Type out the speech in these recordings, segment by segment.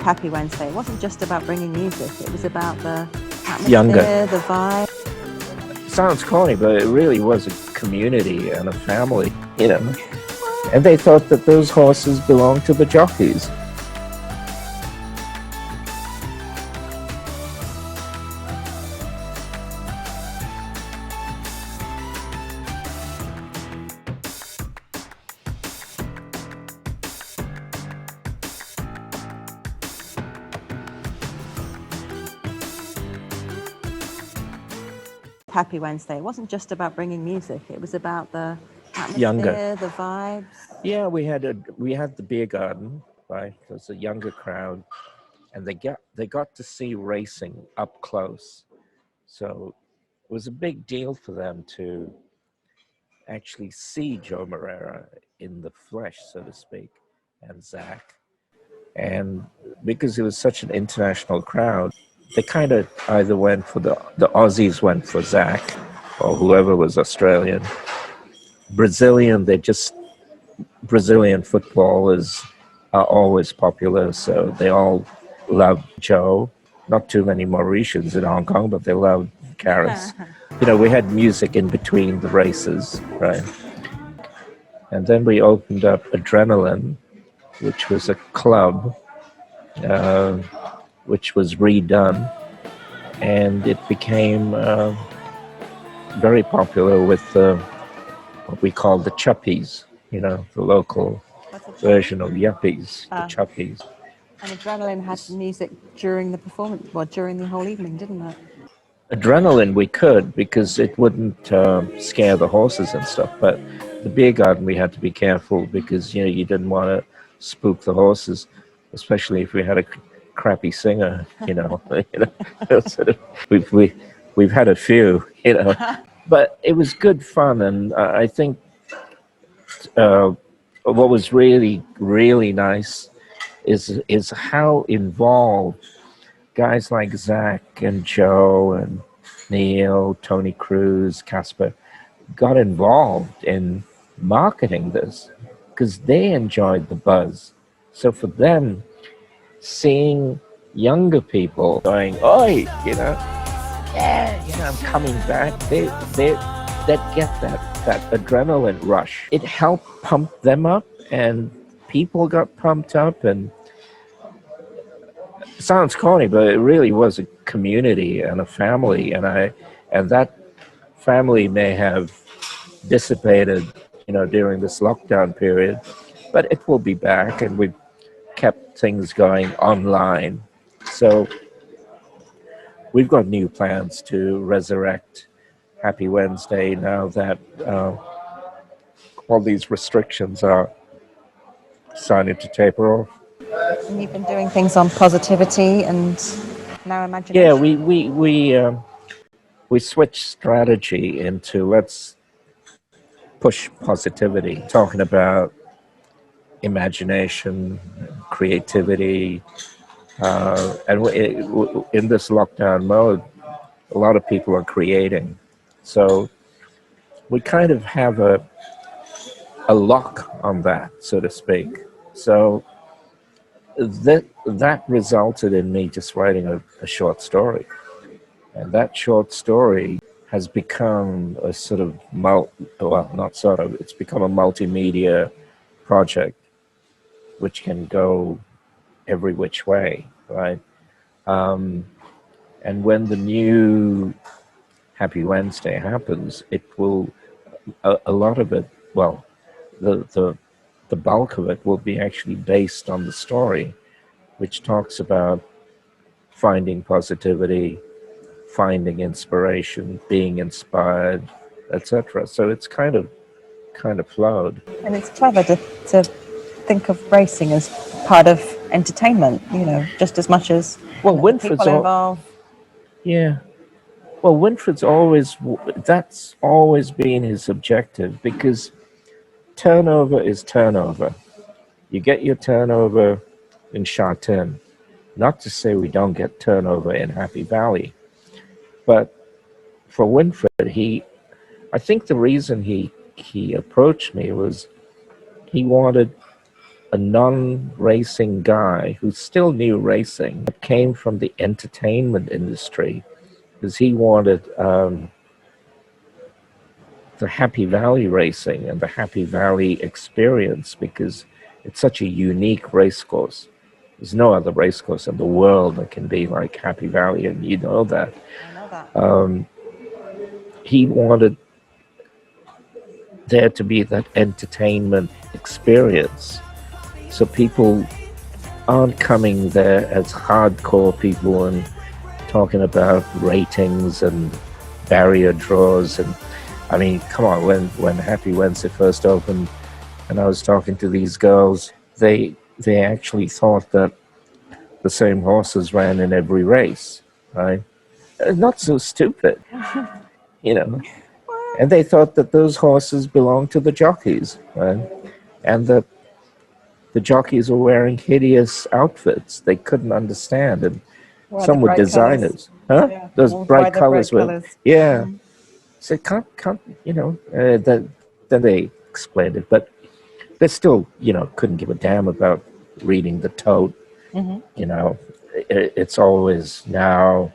Happy Wednesday. It wasn't just about bringing music, it was about the atmosphere, Younger. the vibe. Sounds corny, but it really was a community and a family, you know. And they thought that those horses belonged to the jockeys. Happy Wednesday. It wasn't just about bringing music, it was about the atmosphere, Younger. the vibes. Yeah, we had the beer garden, right? It was a younger crowd, and they got to see racing up close. So it was a big deal for them to actually see Joe Moreira in the flesh, so to speak, and Zach. And because it was such an international crowd, they kind of either went for the Aussies went for Zach, or whoever was Australian. Brazilian, Brazilian footballers are always popular, so they all love Joe. Not too many Mauritians in Hong Kong, but they love Karis. You know, we had music in between the races, right? And then we opened up Adrenaline, which was a club, which was redone, and it became very popular with what we call the chuppies, you know, the local version of yuppies, the chuppies. And Adrenaline had music during the performance, well, during the whole evening, didn't it? Adrenaline we could, because it wouldn't scare the horses and stuff, but the beer garden we had to be careful, because, you know, you didn't want to spook the horses, especially if we had a crappy singer, you know. We've had a few, you know, but it was good fun. And I think what was really, really nice is how involved guys like Zach and Joe and Neil, Tony Cruz, Casper got involved in marketing this, because they enjoyed the buzz. So for them, seeing younger people going, "Oi, you know, yeah, you know, I'm coming back," they get that adrenaline rush. It helped pump them up, and people got pumped up. And it sounds corny, but it really was a community and a family. And that family may have dissipated, you know, during this lockdown period, but it will be back, and we've kept things going online. So we've got new plans to resurrect Happy Wednesday now that all these restrictions are starting to taper off. And you've been doing things on positivity and now imagination. Yeah, we switched strategy into let's push positivity, talking about imagination, creativity, and in this lockdown mode, a lot of people are creating. So we kind of have a lock on that, so to speak. So that resulted in me just writing a short story. And that short story has become a sort of, it's become a multimedia project, which can go every which way, right? And when the new Happy Wednesday happens, it will, a lot of it, well, the bulk of it will be actually based on the story, which talks about finding positivity, finding inspiration, being inspired, etc. So it's kind of flowed. And it's clever to think of racing as part of entertainment, you know, just as much as Winfred's people involved. Yeah. Well, Winfred's that's always been his objective, because turnover is turnover. You get your turnover in Chartin. Not to say we don't get turnover in Happy Valley, but for Winfred, I think the reason he approached me was he wanted a non-racing guy who still knew racing, but came from the entertainment industry because he wanted the Happy Valley racing and the Happy Valley experience because it's such a unique race course. There's no other race course in the world that can be like Happy Valley, and you know that. I know that. He wanted there to be that entertainment experience. So people aren't coming there as hardcore people and talking about ratings and barrier draws. And I mean, come on, when Happy Wednesday first opened and I was talking to these girls, they actually thought that the same horses ran in every race, right? Not so stupid, you know. And they thought that those horses belonged to the jockeys, right? And the jockeys were wearing hideous outfits they couldn't understand, and Why some the were bright designers, colours? huh? Yeah. Those Why bright the bright colors were, colours? yeah. So can't you know? Then they explained it, but they still, you know, couldn't give a damn about reading the tote. You know, it's always now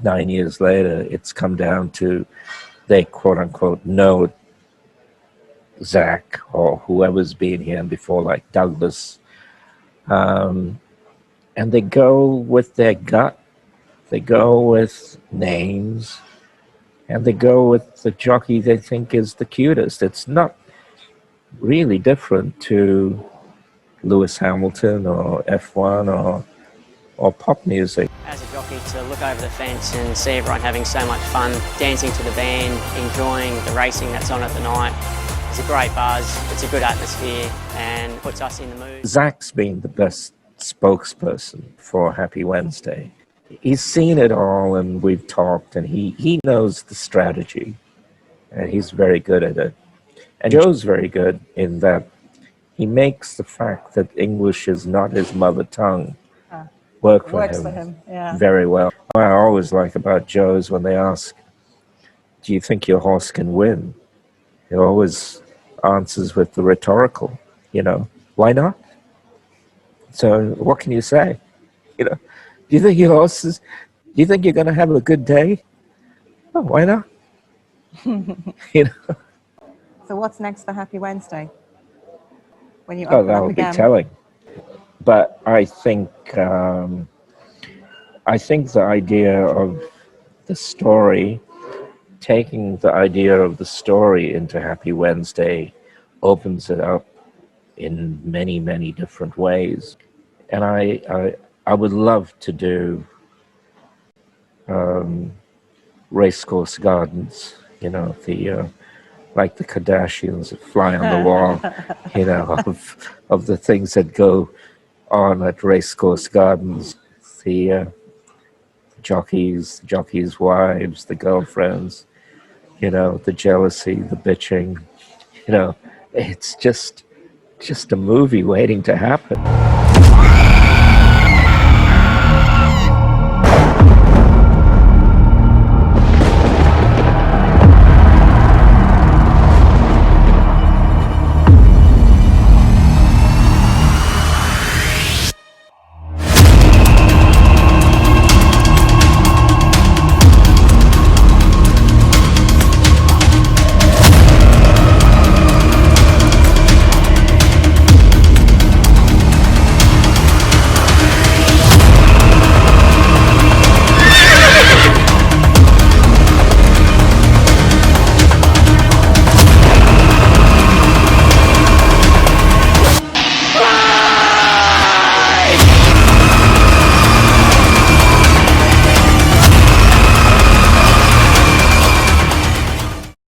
9 years later, it's come down to they quote unquote know Zach or whoever's been here before, like Douglas, and they go with their gut. They go with names, and they go with the jockey they think is the cutest. It's not really different to Lewis Hamilton or F1 or pop music. As a jockey, to look over the fence and see everyone having so much fun, dancing to the band, enjoying the racing that's on at the night, it's a great buzz, it's a good atmosphere and puts us in the mood. Zach's been the best spokesperson for Happy Wednesday. He's seen it all and we've talked, and he knows the strategy and he's very good at it. And Joe's very good in that he makes the fact that English is not his mother tongue work for him, Yeah. very well. What I always like about Joe is when they ask, do you think your horse can win? He always answers with the rhetorical, you know, why not? So what can you say? You know, do you think your horse is, do you think you're going to have a good day? Oh, why not? You know? So what's next for Happy Wednesday? When you Oh, open that up would be again? telling. But I think the idea of the story, taking the idea of the story into Happy Wednesday, opens it up in many, many different ways. And I would love to do racecourse gardens, you know, the like the Kardashians that fly on the wall, you know, of the things that go on at racecourse gardens, the jockeys' wives, the girlfriends, you know, the jealousy, the bitching, you know, it's just a movie waiting to happen.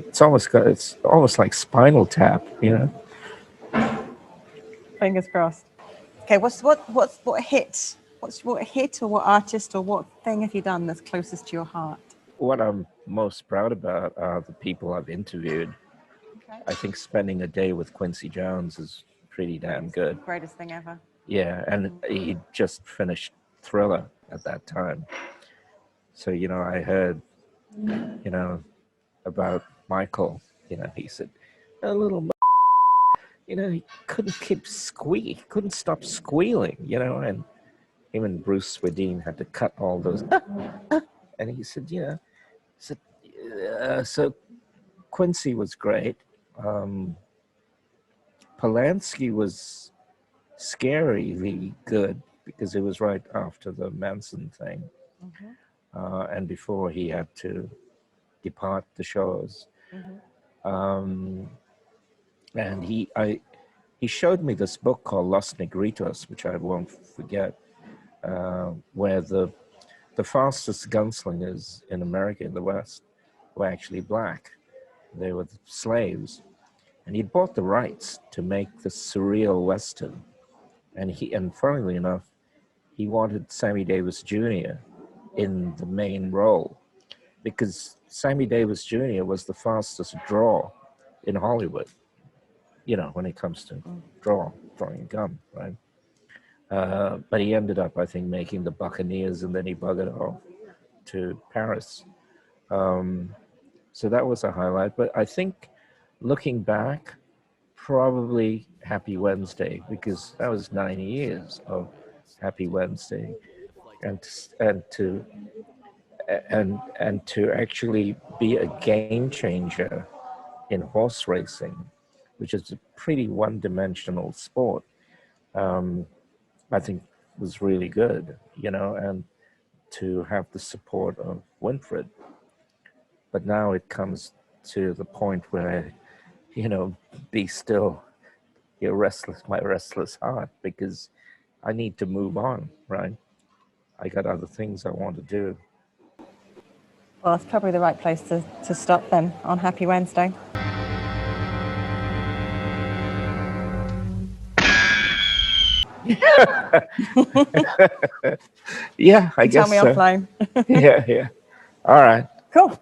It's almost like Spinal Tap, you know. Fingers crossed. Okay, what hit or what artist or what thing have you done that's closest to your heart? What I'm most proud about are the people I've interviewed. Okay. I think spending a day with Quincy Jones is pretty damn good. Greatest thing ever. Yeah, and he just finished Thriller at that time. So, you know, I heard, you know, about Michael, you know, he said, a little, he couldn't couldn't stop squealing, and him and Bruce Swedien had to cut all those. And he said, so Quincy was great. Polanski was scarily good because it was right after the Manson thing, and before he had to depart the shows. And he showed me this book called Los Negritos, which I won't forget, where the fastest gunslingers in America, in the West, were actually black. They were slaves. And he'd bought the rights to make this surreal Western. And funnily enough, he wanted Sammy Davis Jr. in the main role, because Sammy Davis Jr. was the fastest draw in Hollywood, when it comes to drawing a gun, right? But he ended up, I think, making The Buccaneers, and then he buggered off to Paris. So that was a highlight. But I think, looking back, probably Happy Wednesday, because that was 9 years of Happy Wednesday, and to actually be a game changer in horse racing, which is a pretty one-dimensional sport. I think was really good, and to have the support of Winfred. But now it comes to the point where, be still, my restless heart, because I need to move on, right? I got other things I want to do. Well, it's probably the right place to stop then on Happy Wednesday. Yeah, I guess Tell me offline. Yeah. All right. Cool.